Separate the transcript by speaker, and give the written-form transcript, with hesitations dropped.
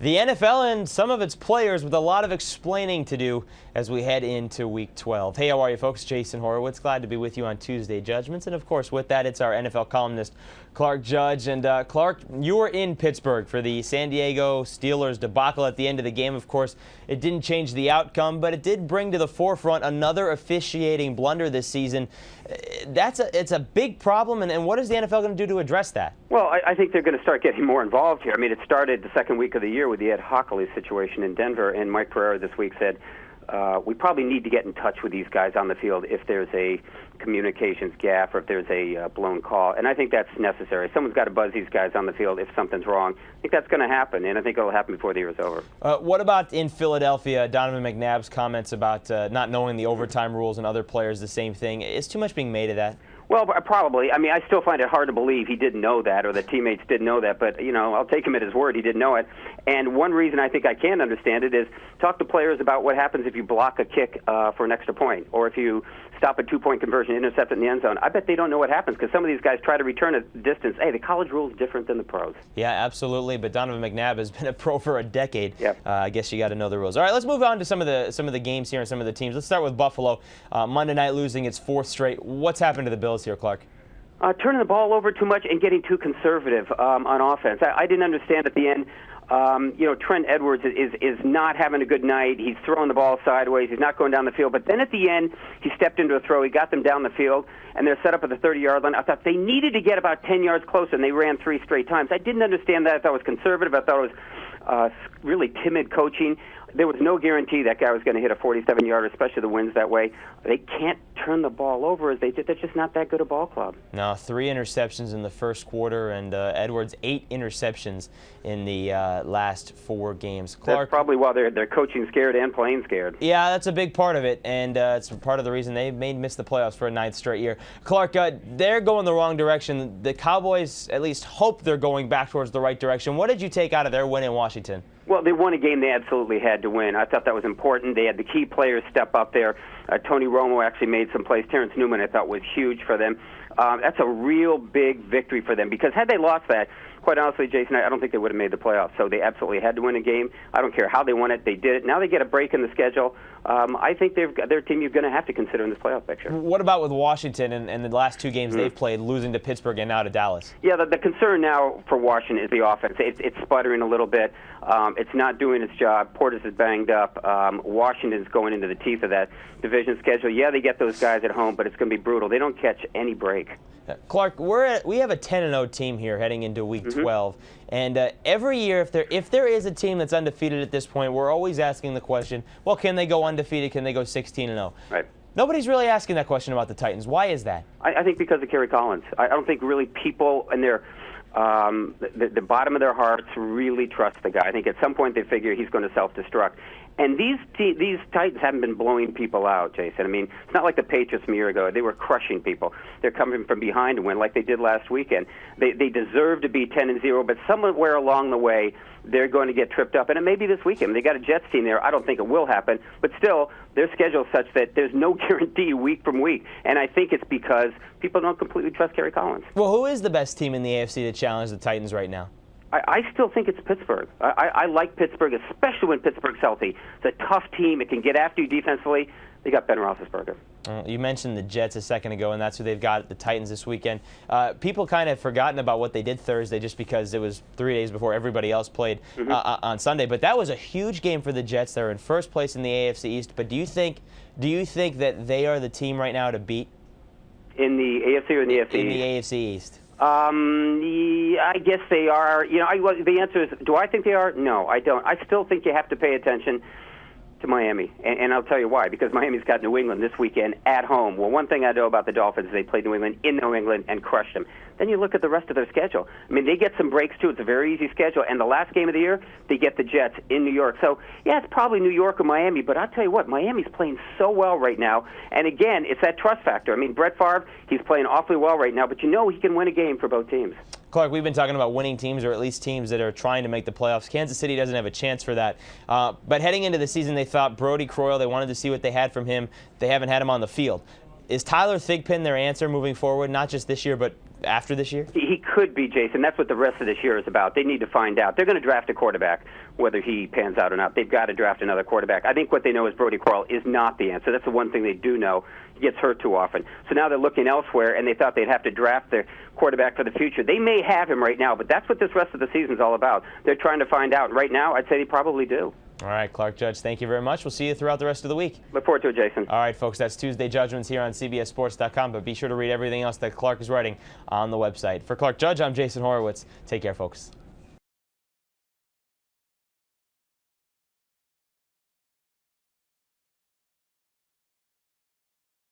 Speaker 1: the NFL and some of its players with a lot of explaining to do as we head into Week 12. Hey, how are you, folks? Jason Horowitz. Glad to be with you on Tuesday Judgements. And, of course, with that, it's our NFL columnist, Clark Judge. And, Clark, you were in Pittsburgh for the San Diego Steelers debacle at the end of the game. Of course, it didn't change the outcome, but it did bring to the forefront another officiating blunder this season. It's a big problem, and what is the NFL going to do to address that?
Speaker 2: Well, I think they're going to start getting more involved here. I mean, it started the second week of the year with the Ed Hockley situation in Denver, and Mike Pereira this week said, we probably need to get in touch with these guys on the field if there's a communications gaffe or if there's a blown call. And I think that's necessary. Someone's got to buzz these guys on the field if something's wrong. I think that's going to happen, and I think it'll happen before the year is over.
Speaker 1: What about in Philadelphia? Donovan McNabb's comments about not knowing the overtime rules and other players the same thing. Is too much being made of that?
Speaker 2: Well, probably. I mean, I still find it hard to believe he didn't know that or the teammates didn't know that, but, you know, I'll take him at his word. He didn't know it. And one reason I think I can understand it is talk to players about what happens if you block a kick for an extra point or if you stop a two-point conversion, intercept it in the end zone. I bet they don't know what happens because some of these guys try to return a distance. Hey, the college rule is different than the pros.
Speaker 1: Yeah, absolutely. But Donovan McNabb has been a pro for a decade.
Speaker 2: Yep.
Speaker 1: I guess you got to know the rules. All right, let's move on to some of the games here and some of the teams. Let's start with Buffalo. Monday night losing its fourth straight. What's happened to the Bills here, Clark?
Speaker 2: Turning the ball over too much and getting too conservative on offense. I didn't understand at the end. Trent Edwards is not having a good night. He's throwing the ball sideways. He's not going down the field. But then at the end, he stepped into a throw. He got them down the field, and they're set up at the 30-yard line. I thought they needed to get about 10 yards closer, and they ran 3 straight times. I didn't understand that. I thought it was conservative. I thought it was really timid coaching. There was no guarantee that guy was going to hit a 47-yarder, especially the winds that way. They can't turn the ball over as they did. They're just not that good a ball club.
Speaker 1: No, 3 interceptions in the first quarter, and Edwards 8 interceptions in the last 4 games. Clark,
Speaker 2: that's probably why they're coaching scared and playing scared.
Speaker 1: Yeah, that's a big part of it, and it's part of the reason they may miss the playoffs for a 9th straight year. Clark, they're going the wrong direction. The Cowboys at least hope they're going back towards the right direction. What did you take out of their win in Washington?
Speaker 2: Well, they won a game they absolutely had to win. I thought that was important. They had the key players step up there. Tony Romo actually made some plays. Terrence Newman, I thought, was huge for them. That's a real big victory for them because had they lost that, quite honestly, Jason, I don't think they would have made the playoffs. So they absolutely had to win a game. I don't care how they won it. They did it. Now they get a break in the schedule. I think their team you're going to have to consider in this playoff picture.
Speaker 1: What about with Washington and the last 2 games they've played, losing to Pittsburgh and now to Dallas?
Speaker 2: Yeah, the concern now for Washington is the offense. It's sputtering a little bit. It's not doing its job. Portis is banged up. Washington's going into the teeth of that division schedule. Yeah, they get those guys at home, but it's going to be brutal. They don't catch any break.
Speaker 1: Clark, we have a 10-0 team here heading into Week 12, and every year if there is a team that's undefeated at this point, we're always asking the question, well, can they go undefeated? Can they go 16-0?
Speaker 2: Right.
Speaker 1: Nobody's really asking that question about the Titans. Why is that?
Speaker 2: I think because of Kerry Collins. I don't think really people in their the bottom of their hearts really trust the guy. I think at some point they figure he's going to self-destruct. And these Titans haven't been blowing people out, Jason. I mean, it's not like the Patriots from a year ago. They were crushing people. They're coming from behind to win like they did last weekend. They deserve to be 10-0, but somewhere along the way, they're going to get tripped up. And it may be this weekend. They got a Jets team there. I don't think it will happen. But still, their schedule is such that there's no guarantee week from week. And I think it's because people don't completely trust Kerry Collins.
Speaker 1: Well, who is the best team in the AFC to challenge the Titans right now?
Speaker 2: I still think it's Pittsburgh. I like Pittsburgh, especially when Pittsburgh's healthy. It's a tough team. It can get after you defensively. They got Ben Roethlisberger.
Speaker 1: You mentioned the Jets a second ago, and that's who they've got, the Titans, this weekend. People kind of forgotten about what they did Thursday just because it was 3 days before everybody else played on Sunday. But that was a huge game for the Jets. They're in first place in the AFC East. But do you think that they are the team right now to beat?
Speaker 2: In the AFC or in the AFC East?
Speaker 1: In the AFC East.
Speaker 2: I guess they are. The answer is, do I think they are? No, I don't. I still think you have to pay attention to Miami, and I'll tell you why. Because Miami's got New England this weekend at home. Well, one thing I know about the Dolphins is they played New England in New England and crushed them. Then you look at the rest of their schedule. I mean, they get some breaks, too. It's a very easy schedule. And the last game of the year, they get the Jets in New York. So, yeah, it's probably New York or Miami. But I'll tell you what, Miami's playing so well right now. And, again, it's that trust factor. I mean, Brett Favre, he's playing awfully well right now. But you know he can win a game for both teams.
Speaker 1: Clark, we've been talking about winning teams, or at least teams that are trying to make the playoffs. Kansas City doesn't have a chance for that. But heading into the season, they thought Brody Croyle, they wanted to see what they had from him. They haven't had him on the field. Is Tyler Thigpen their answer moving forward, not just this year, but after this year?
Speaker 2: He could be, Jason. That's what the rest of this year is about. They need to find out. They're going to draft a quarterback, whether he pans out or not. They've got to draft another quarterback. I think what they know is Brody Crowell is not the answer. That's the one thing they do know. He gets hurt too often. So now they're looking elsewhere, and they thought they'd have to draft their quarterback for the future. They may have him right now, but that's what this rest of the season's all about. They're trying to find out. Right now, I'd say they probably do.
Speaker 1: All right, Clark Judge, thank you very much. We'll see you throughout the rest of the week.
Speaker 2: Look forward to it, Jason.
Speaker 1: All right, folks, that's Tuesday Judgments here on CBSSports.com, but be sure to read everything else that Clark is writing on the website. For Clark Judge, I'm Jason Horowitz. Take care, folks.